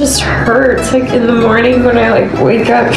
just hurts. Like in the morning when I like wake up,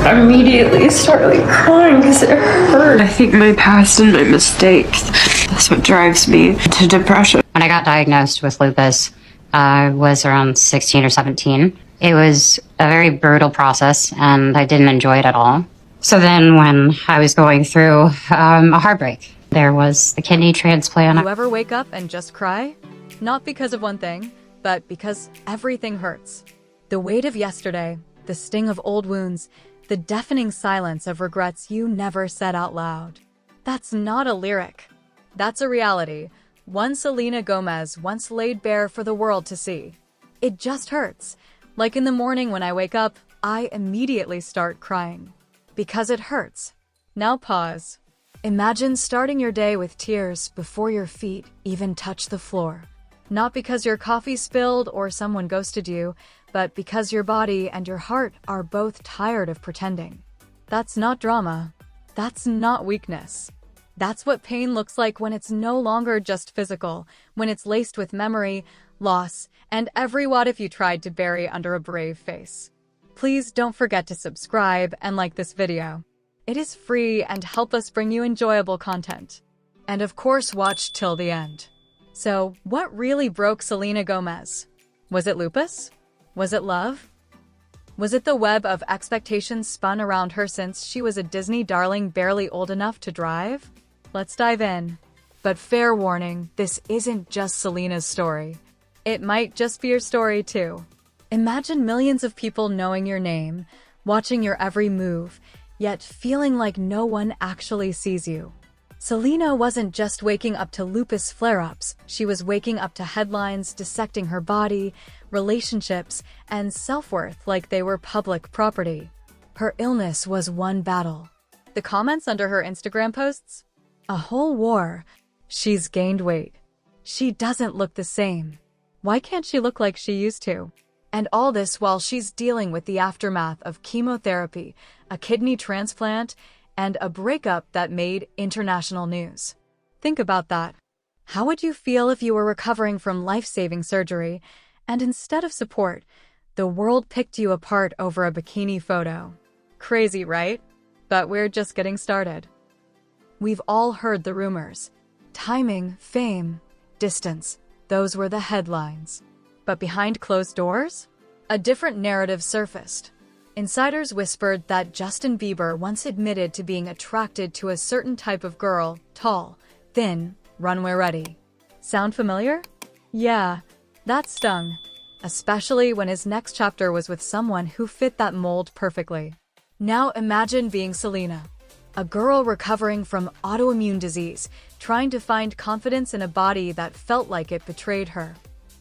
I immediately start like crying because it hurts. I think my past and my mistakes, that's what drives me to depression. When I got diagnosed with lupus, I was around 16 or 17. It was a very brutal process and I didn't enjoy it at all. So then when I was going through a heartbreak, there was the kidney transplant. You ever wake up and just cry? Not because of one thing, but because everything hurts. The weight of yesterday, the sting of old wounds, the deafening silence of regrets you never said out loud. That's not a lyric. That's a reality. One Selena Gomez once laid bare for the world to see. It just hurts. Like in the morning when I wake up, I immediately start crying. Because it hurts. Now pause. Imagine starting your day with tears before your feet even touch the floor. Not because your coffee spilled or someone ghosted you, but because your body and your heart are both tired of pretending. That's not drama. That's not weakness. That's what pain looks like when it's no longer just physical, when it's laced with memory, loss, and every what if you tried to bury under a brave face. Please don't forget to subscribe and like this video. It is free and help us bring you enjoyable content. And of course, watch till the end. So, what really broke Selena Gomez? Was it lupus? Was it love? Was it the web of expectations spun around her since she was a Disney darling barely old enough to drive? Let's dive in. But fair warning, this isn't just Selena's story. It might just be your story too. Imagine millions of people knowing your name, watching your every move, yet feeling like no one actually sees you. Selena wasn't just waking up to lupus flare-ups, she was waking up to headlines dissecting her body, relationships, and self-worth like they were public property. Her illness was one battle. The comments under her Instagram posts? A whole war. She's gained weight. She doesn't look the same. Why can't she look like she used to? And all this while she's dealing with the aftermath of chemotherapy, a kidney transplant, and a breakup that made international news. Think about that. How would you feel if you were recovering from life-saving surgery, and instead of support, the world picked you apart over a bikini photo? Crazy, right? But we're just getting started. We've all heard the rumors. Timing, fame, distance, those were the headlines. But behind closed doors, a different narrative surfaced. Insiders whispered that Justin Bieber once admitted to being attracted to a certain type of girl, tall, thin, runway ready. Sound familiar? Yeah, that stung. Especially when his next chapter was with someone who fit that mold perfectly. Now imagine being Selena, a girl recovering from autoimmune disease, trying to find confidence in a body that felt like it betrayed her.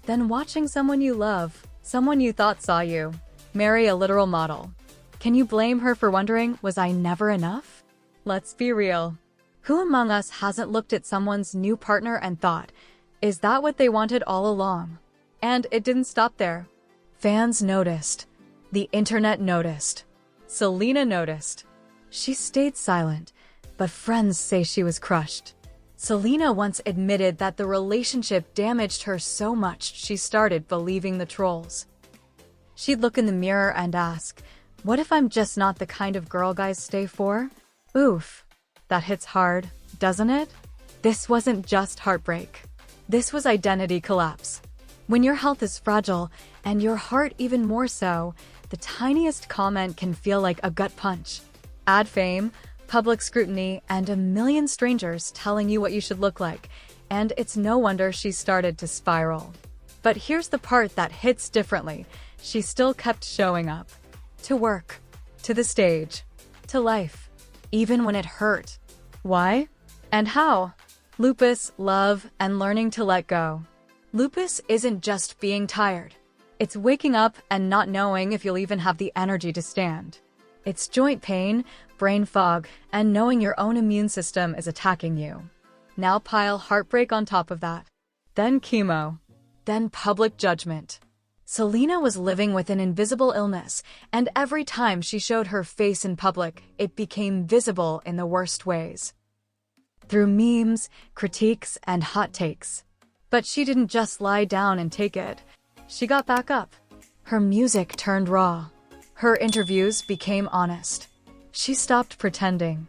Then watching someone you love, someone you thought saw you, marry a literal model. Can you blame her for wondering, was I never enough? Let's be real. Who among us hasn't looked at someone's new partner and thought, is that what they wanted all along? And it didn't stop there. Fans noticed. The internet noticed. Selena noticed. She stayed silent, but friends say she was crushed. Selena once admitted that the relationship damaged her so much she started believing the trolls. She'd look in the mirror and ask, what if I'm just not the kind of girl guys stay for? Oof. That hits hard, doesn't it? This wasn't just heartbreak. This was identity collapse. When your health is fragile, and your heart even more so, the tiniest comment can feel like a gut punch. Add fame, public scrutiny, and a million strangers telling you what you should look like, and it's no wonder she started to spiral. But here's the part that hits differently. She still kept showing up. To work, to the stage, to life, even when it hurt. Why? And how? Lupus, love, and learning to let go. Lupus isn't just being tired. It's waking up and not knowing if you'll even have the energy to stand. It's joint pain, brain fog, and knowing your own immune system is attacking you. Now pile heartbreak on top of that. Then chemo. Then public judgment. Selena was living with an invisible illness, and every time she showed her face in public, it became visible in the worst ways. Through memes, critiques, and hot takes. But she didn't just lie down and take it. She got back up. Her music turned raw. Her interviews became honest. She stopped pretending.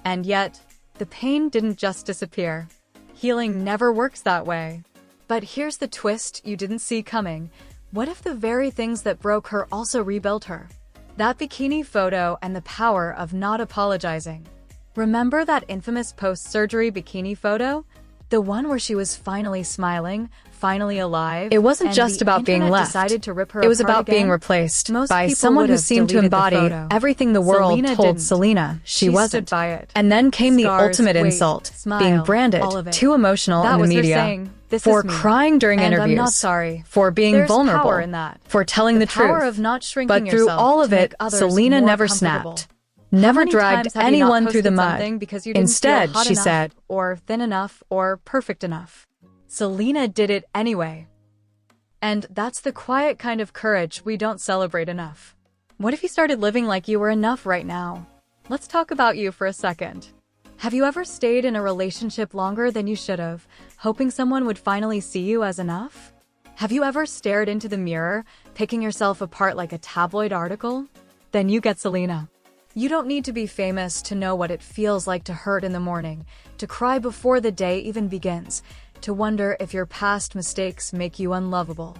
And yet, the pain didn't just disappear. Healing never works that way. But here's the twist you didn't see coming. What if the very things that broke her also rebuilt her? That bikini photo and the power of not apologizing. Remember that infamous post-surgery bikini photo? The one where she was finally smiling, finally alive. It wasn't just about being left. It was about being replaced by someone who seemed to embody everything the world told Selena she wasn't. And then came the ultimate insult, being branded too emotional in the media. For crying during interviews, for being vulnerable, for telling the truth. But through all of it, Selena never snapped. Never dragged anyone through the mud. Instead, she said, or thin enough, or perfect enough. Selena did it anyway. And that's the quiet kind of courage we don't celebrate enough. What if you started living like you were enough right now? Let's talk about you for a second. Have you ever stayed in a relationship longer than you should have, hoping someone would finally see you as enough? Have you ever stared into the mirror, picking yourself apart like a tabloid article? Then you get Selena. You don't need to be famous to know what it feels like to hurt in the morning, to cry before the day even begins, to wonder if your past mistakes make you unlovable.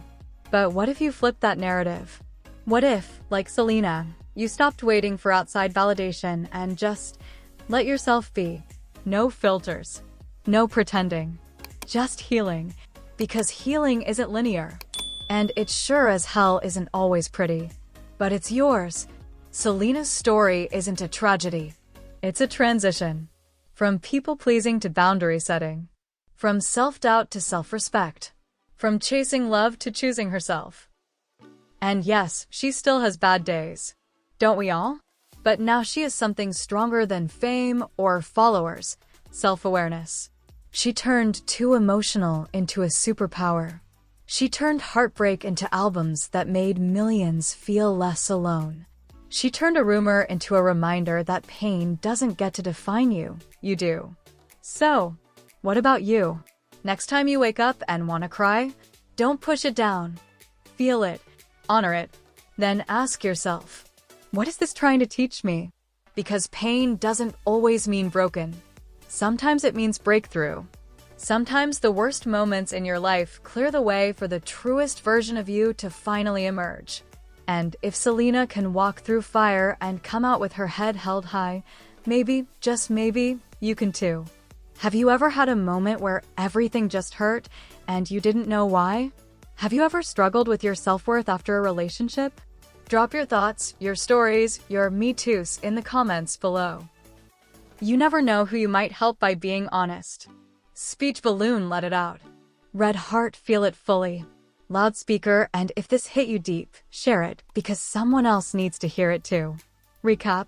But what if you flipped that narrative? What if, like Selena, you stopped waiting for outside validation and just let yourself be? No filters, no pretending, just healing. Because healing isn't linear, and it sure as hell isn't always pretty. But it's yours. Selena's story isn't a tragedy. It's a transition. From people-pleasing to boundary setting. From self-doubt to self-respect. From chasing love to choosing herself. And yes, she still has bad days. Don't we all? But now she is something stronger than fame or followers. Self-awareness. She turned too emotional into a superpower. She turned heartbreak into albums that made millions feel less alone. She turned a rumor into a reminder that pain doesn't get to define you, you do. So, what about you? Next time you wake up and want to cry, don't push it down. Feel it, honor it, then ask yourself, what is this trying to teach me? Because pain doesn't always mean broken. Sometimes it means breakthrough. Sometimes the worst moments in your life clear the way for the truest version of you to finally emerge. And if Selena can walk through fire and come out with her head held high, maybe, just maybe, you can too. Have you ever had a moment where everything just hurt and you didn't know why? Have you ever struggled with your self-worth after a relationship? Drop your thoughts, your stories, your Me Too's in the comments below. You never know who you might help by being honest. Speech balloon, let it out. Red heart, feel it fully. Loudspeaker, and if this hit you deep, share it, because someone else needs to hear it too. Recap.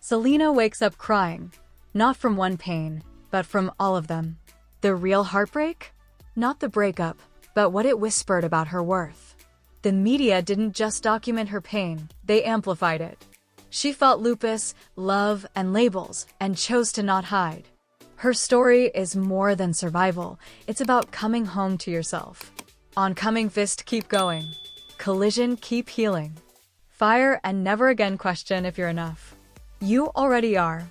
Selena wakes up crying. Not from one pain, but from all of them. The real heartbreak? Not the breakup, but what it whispered about her worth. The media didn't just document her pain, they amplified it. She felt lupus, love, and labels, and chose to not hide. Her story is more than survival, it's about coming home to yourself. Oncoming fist, keep going. Collision, keep healing. Fire and never again question if you're enough. You already are.